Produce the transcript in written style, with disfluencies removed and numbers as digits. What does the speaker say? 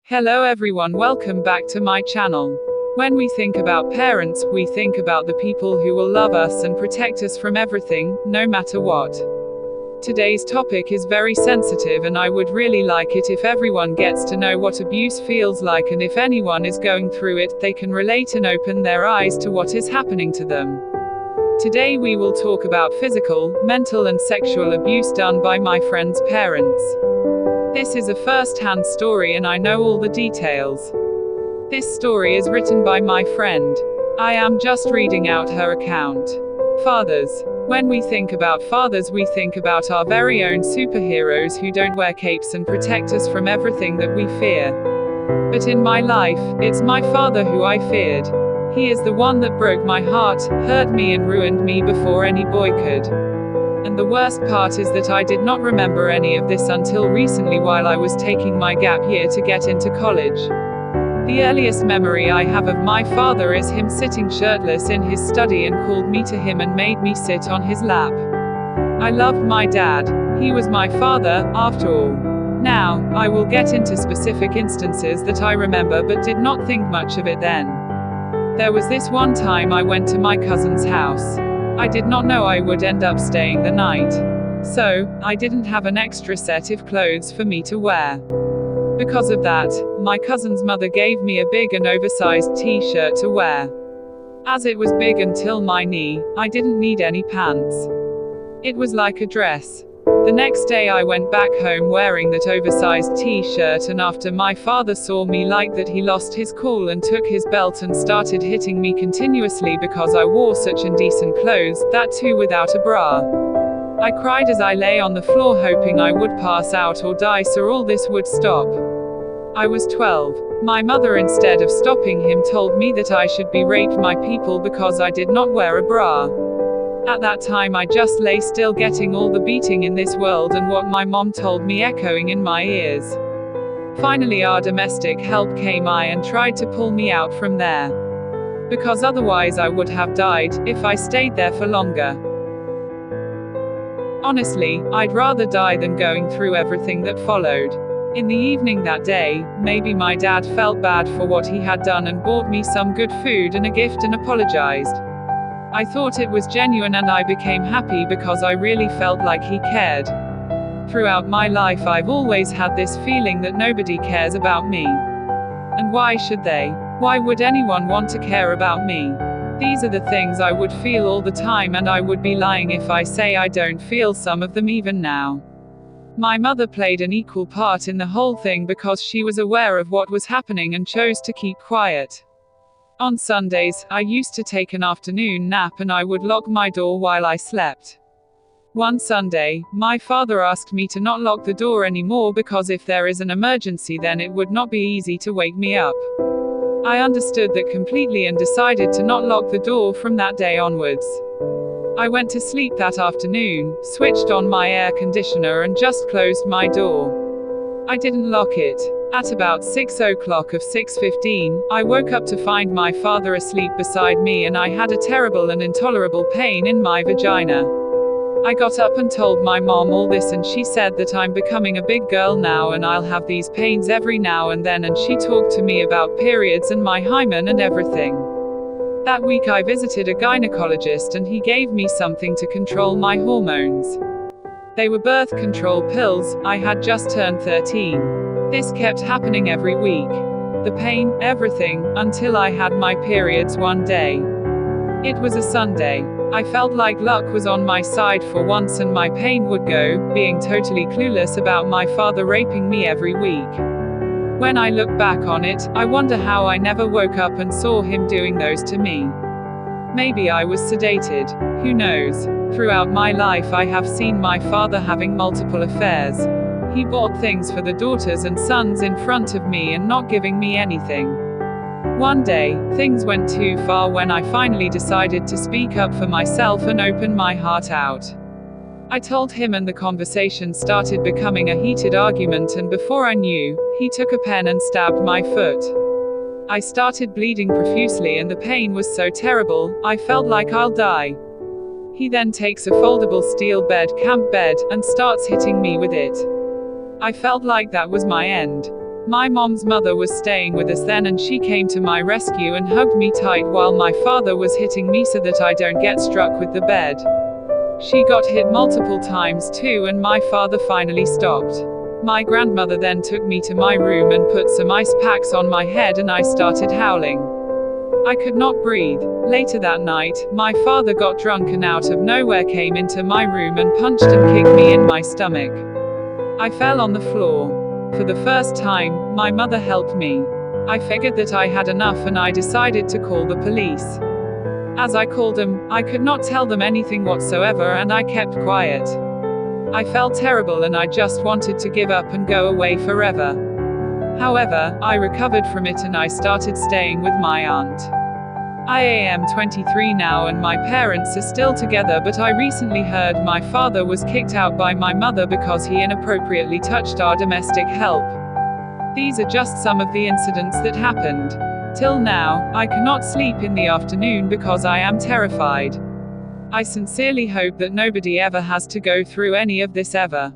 Hello everyone, welcome back to my channel. When we think about parents, we think about the people who will love us and protect us from everything, no matter what. Today's topic is very sensitive and I would really like it if everyone gets to know what abuse feels like, and if anyone is going through it, they can relate and open their eyes to what is happening to them. Today we will talk about physical, mental and sexual abuse done by my friend's parents. This is a first-hand story and I know all the details. This story is written by my friend. I am just reading out her account. Fathers. When we think about fathers, we think about our very own superheroes who don't wear capes and protect us from everything that we fear. But in my life, it's my father who I feared. He is the one that broke my heart, hurt me and ruined me before any boy could. And the worst part is that I did not remember any of this until recently while I was taking my gap year to get into college. The earliest memory I have of my father is him sitting shirtless in his study and called me to him and made me sit on his lap. I loved my dad. He was my father, after all. Now, I will get into specific instances that I remember but did not think much of it then. There was this one time I went to my cousin's house. I did not know I would end up staying the night. So, I didn't have an extra set of clothes for me to wear. Because of that, my cousin's mother gave me a big and oversized t-shirt to wear. As it was big until my knee, I didn't need any pants. It was like a dress. The next day I went back home wearing that oversized t-shirt, and after my father saw me like that, he lost his cool and took his belt and started hitting me continuously because I wore such indecent clothes, that too without a bra. I cried as I lay on the floor hoping I would pass out or die so all this would stop. I was 12. My mother, instead of stopping him, told me that I should be raped by people because I did not wear a bra. At that time I just lay still getting all the beating in this world and what my mom told me echoing in my ears. Finally our domestic help came and tried to pull me out from there. Because otherwise I would have died, if I stayed there for longer. Honestly, I'd rather die than going through everything that followed. In the evening that day, maybe my dad felt bad for what he had done and bought me some good food and a gift and apologized. I thought it was genuine and I became happy because I really felt like he cared. Throughout my life I've always had this feeling that nobody cares about me. And why should they? Why would anyone want to care about me? These are the things I would feel all the time, and I would be lying if I say I don't feel some of them even now. My mother played an equal part in the whole thing because she was aware of what was happening and chose to keep quiet. On Sundays, I used to take an afternoon nap and I would lock my door while I slept. One Sunday, my father asked me to not lock the door anymore because if there is an emergency then it would not be easy to wake me up. I understood that completely and decided to not lock the door from that day onwards. I went to sleep that afternoon, switched on my air conditioner and just closed my door. I didn't lock it. At about 6 o'clock of 6:15, I woke up to find my father asleep beside me and I had a terrible and intolerable pain in my vagina. I got up and told my mom all this and she said that I'm becoming a big girl now and I'll have these pains every now and then, and she talked to me about periods and my hymen and everything. That week I visited a gynecologist and he gave me something to control my hormones. They were birth control pills. I had just turned 13. This kept happening every week. The pain, everything, until I had my periods one day. It was a Sunday. I felt like luck was on my side for once and my pain would go, being totally clueless about my father raping me every week. When I look back on it, I wonder how I never woke up and saw him doing those to me. Maybe I was sedated. Who knows? Throughout my life I have seen my father having multiple affairs. He bought things for the daughters and sons in front of me and not giving me anything. One day, things went too far when I finally decided to speak up for myself and open my heart out. I told him and the conversation started becoming a heated argument, and before I knew, he took a pen and stabbed my foot. I started bleeding profusely and the pain was so terrible, I felt like I'll die. He then takes a foldable steel camp bed, and starts hitting me with it. I felt like that was my end. My mom's mother was staying with us then and she came to my rescue and hugged me tight while my father was hitting me so that I don't get struck with the bed. She got hit multiple times too and my father finally stopped. My grandmother then took me to my room and put some ice packs on my head and I started howling. I could not breathe. Later that night, my father got drunk and out of nowhere came into my room and punched and kicked me in my stomach. I fell on the floor. For the first time, my mother helped me. I figured that I had enough and I decided to call the police. As I called them, I could not tell them anything whatsoever and I kept quiet. I felt terrible and I just wanted to give up and go away forever. However, I recovered from it and I started staying with my aunt. I am 23 now and my parents are still together, but I recently heard my father was kicked out by my mother because he inappropriately touched our domestic help. These are just some of the incidents that happened. Till now, I cannot sleep in the afternoon because I am terrified. I sincerely hope that nobody ever has to go through any of this ever.